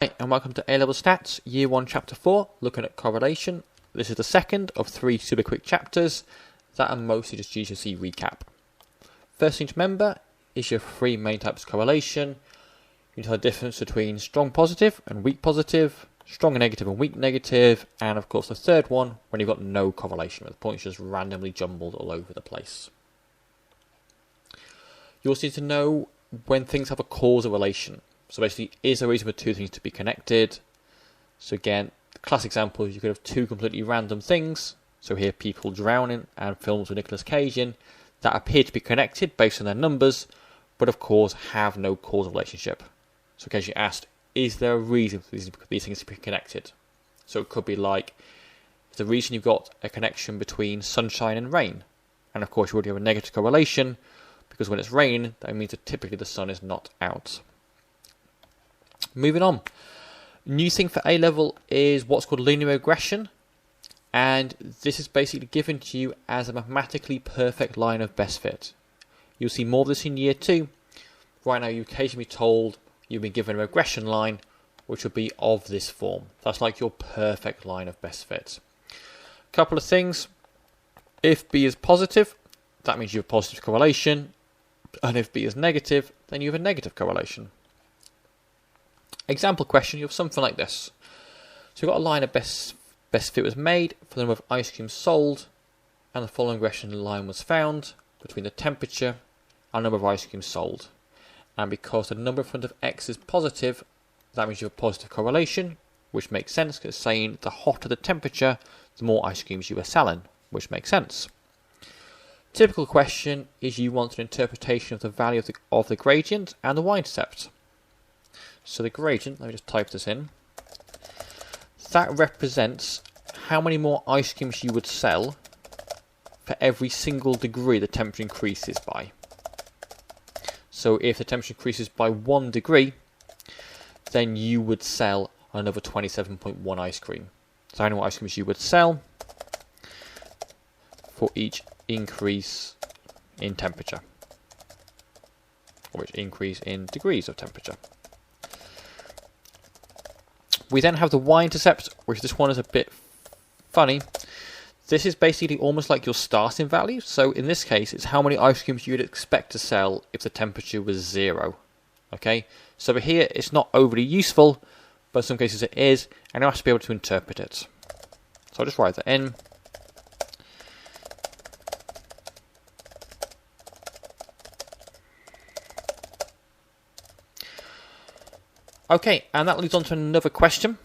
Hi, and welcome to A-Level Stats, Year 1, Chapter 4, looking at correlation. This is the second of 3 super quick chapters that are mostly just GCSE recap. First thing to remember is your 3 main types of correlation. You tell the difference between strong positive and weak positive, strong negative and weak negative, and of course the third one when you've got no correlation, where the points just randomly jumbled all over the place. You also need to know when things have a causal relation. So basically, is there a reason for two things to be connected? So again, the classic example is you could have two completely random things. So here, people drowning and films with Nicolas Cage in, that appear to be connected based on their numbers, but of course have no causal relationship. So in case you asked, is there a reason for these things to be connected? So it could be like, the reason you've got a connection between sunshine and rain. And of course you already have a negative correlation, because when it's raining, that means that typically the sun is not out. Moving on. New thing for A-level is what's called linear regression. And this is basically given to you as a mathematically perfect line of best fit. You'll see more of this in year 2. Right now you occasionally be told you've been given a regression line which will be of this form. That's like your perfect line of best fit. Couple of things. If B is positive, that means you have a positive correlation. And if B is negative, then you have a negative correlation. Example question, you have something like this. So you've got a line of best fit was made for the number of ice creams sold, and the following regression line was found between the temperature and number of ice creams sold. And because the number in front of X is positive, that means you have a positive correlation, which makes sense because it's saying the hotter the temperature, the more ice creams you are selling, which makes sense. Typical question is you want an interpretation of the value of the gradient and the y-intercept. So the gradient, let me just type this in, that represents how many more ice creams you would sell for every single degree the temperature increases by. So if the temperature increases by 1 degree, then you would sell another 27.1 ice cream. So how many more ice creams you would sell for each increase in temperature, or each increase in degrees of temperature. We then have the y-intercept, which this one is a bit funny. This is basically almost like your starting value. So in this case, it's how many ice creams you would expect to sell if the temperature was 0. Okay, so over here, it's not overly useful, but in some cases it is, and you have to be able to interpret it. So I'll just write that in. Okay, and that leads on to another question.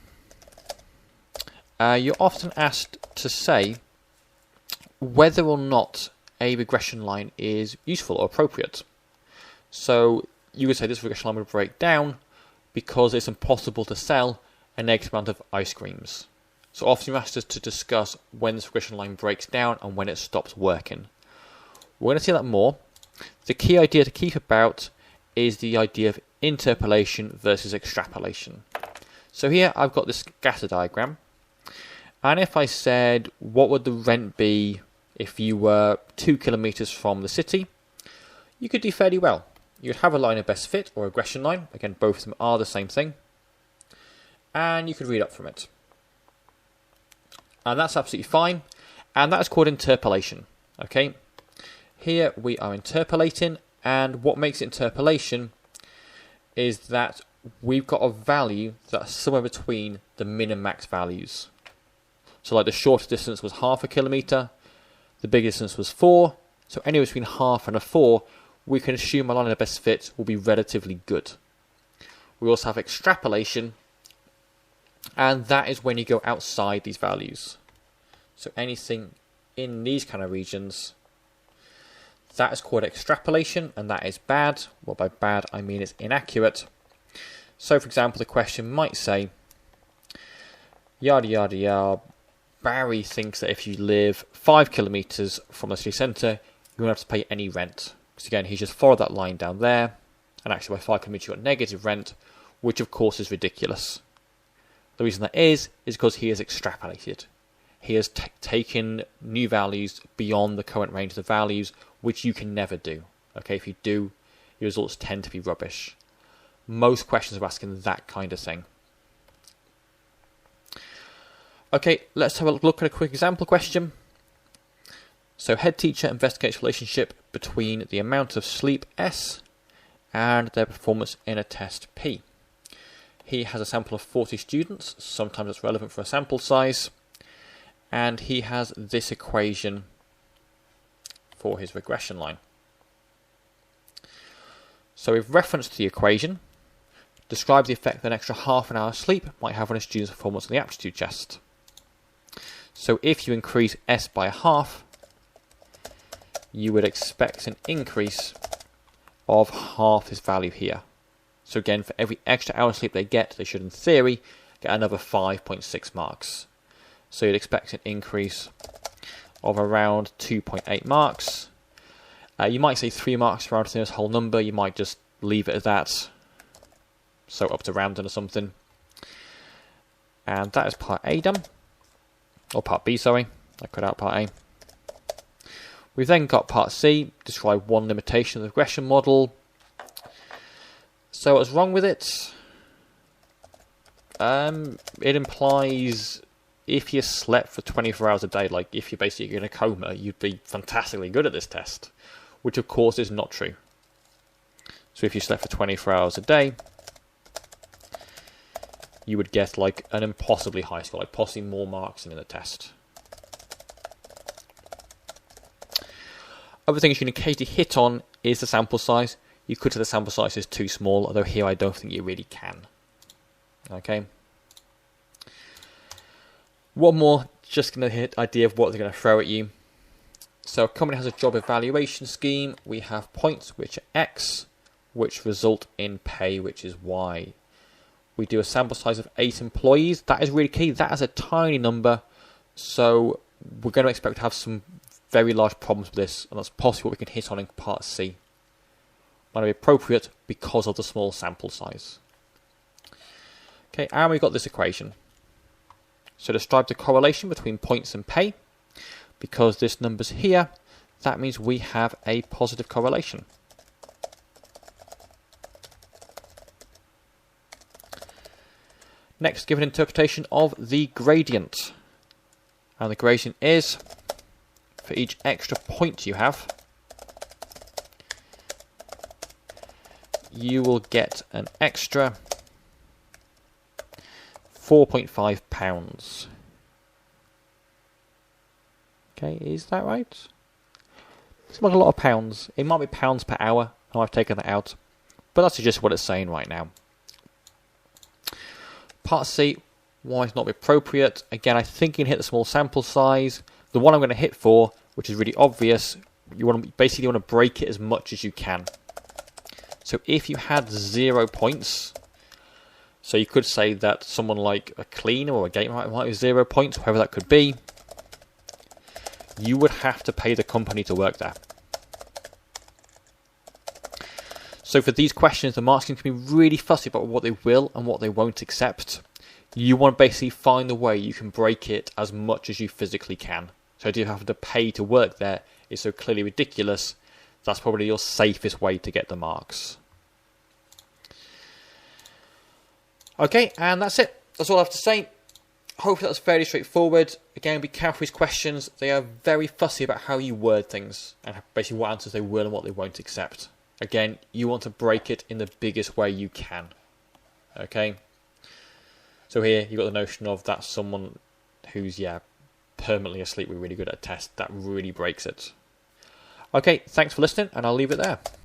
You're often asked to say whether or not a regression line is useful or appropriate. So you would say this regression line would break down because it's impossible to sell a negative amount of ice creams. So often you're asked us to discuss when this regression line breaks down and when it stops working. We're going to see that more. The key idea to keep about is the idea of interpolation versus extrapolation. So here I've got this scatter diagram, and if I said what would the rent be if you were 2 kilometers from the city, you could do fairly well. You'd have a line of best fit or regression line, again both of them are the same thing, and you could read up from it. And that's absolutely fine, and that is called interpolation. Okay, here we are interpolating, and what makes it interpolation is that we've got a value that's somewhere between the min and max values. So like the shorter distance was half a kilometre, the bigger distance was 4, so anywhere between half and a 4, we can assume a line of best fit will be relatively good. We also have extrapolation, and that is when you go outside these values. So anything in these kind of regions, that is called extrapolation, and that is bad. Well, by bad, I mean it's inaccurate. So, for example, the question might say, yada yada yada, Barry thinks that if you live 5 kilometres from the city centre, you won't have to pay any rent. Because again, he's just followed that line down there, and actually by 5 kilometres you've got negative rent, which of course is ridiculous. The reason that is because he has extrapolated. He has taken new values beyond the current range of the values, which you can never do. Okay, if you do, your results tend to be rubbish. Most questions are asking that kind of thing. Okay, let's have a look at a quick example question. So head teacher investigates relationship between the amount of sleep S and their performance in a test P. He has a sample of 40 students, sometimes it's relevant for a sample size, and he has this equation for his regression line. So we've referenced the equation, describe the effect that an extra half an hour sleep might have on a student's performance on the aptitude test. So if you increase S by half, you would expect an increase of half this value here. So again, for every extra hour of sleep they get, they should in theory get another 5.6 marks. So you'd expect an increase of around 2.8 marks. You might say 3 marks for rounding this whole number, you might just leave it at that. So up to rounding or something. And that is part A done. Or part B, sorry. I cut out part A. We've then got part C, describe one limitation of the regression model. So what's wrong with it? It implies if you slept for 24 hours a day, like if you're basically in a coma, you'd be fantastically good at this test, which of course is not true. So if you slept for 24 hours a day, you would get like an impossibly high score, like possibly more marks than in the test. Other things you can occasionally hit on is the sample size. You could say the sample size is too small, although here I don't think you really can. Okay. One more, just going to hit idea of what they're going to throw at you. So a company has a job evaluation scheme. We have points which are X, which result in pay, which is Y. We do a sample size of 8 employees. That is really key. That is a tiny number. So we're going to expect to have some very large problems with this, and that's possibly what we can hit on in part C. Might be appropriate because of the small sample size. Okay, and we've got this equation. So describe the correlation between points and pay. Because this number's here, that means we have a positive correlation. Next, give an interpretation of the gradient. And the gradient is, for each extra point you have, you will get an extra 4.5 pounds. Okay, is that right? Seems like a lot of pounds. It might be pounds per hour. Oh, I've taken that out. But that's just what it's saying right now. Part C, why it's not appropriate. Again, I think you can hit the small sample size. The one I'm going to hit for, which is really obvious, you want to break it as much as you can. So if you had 0 points, so you could say that someone like a cleaner or a gamer might have 0 points, whoever that could be, you would have to pay the company to work there. So for these questions, the marks can be really fussy about what they will and what they won't accept. You want to basically find the way you can break it as much as you physically can. So if you have to pay to work there is so clearly ridiculous, that's probably your safest way to get the marks. Okay, and that's it. That's all I have to say. Hopefully that's fairly straightforward. Again, be careful with these questions. They are very fussy about how you word things and basically what answers they will and what they won't accept. Again, you want to break it in the biggest way you can. Okay? So here, you've got the notion of that's someone who's, permanently asleep, we're really good at a test. That really breaks it. Okay, thanks for listening, and I'll leave it there.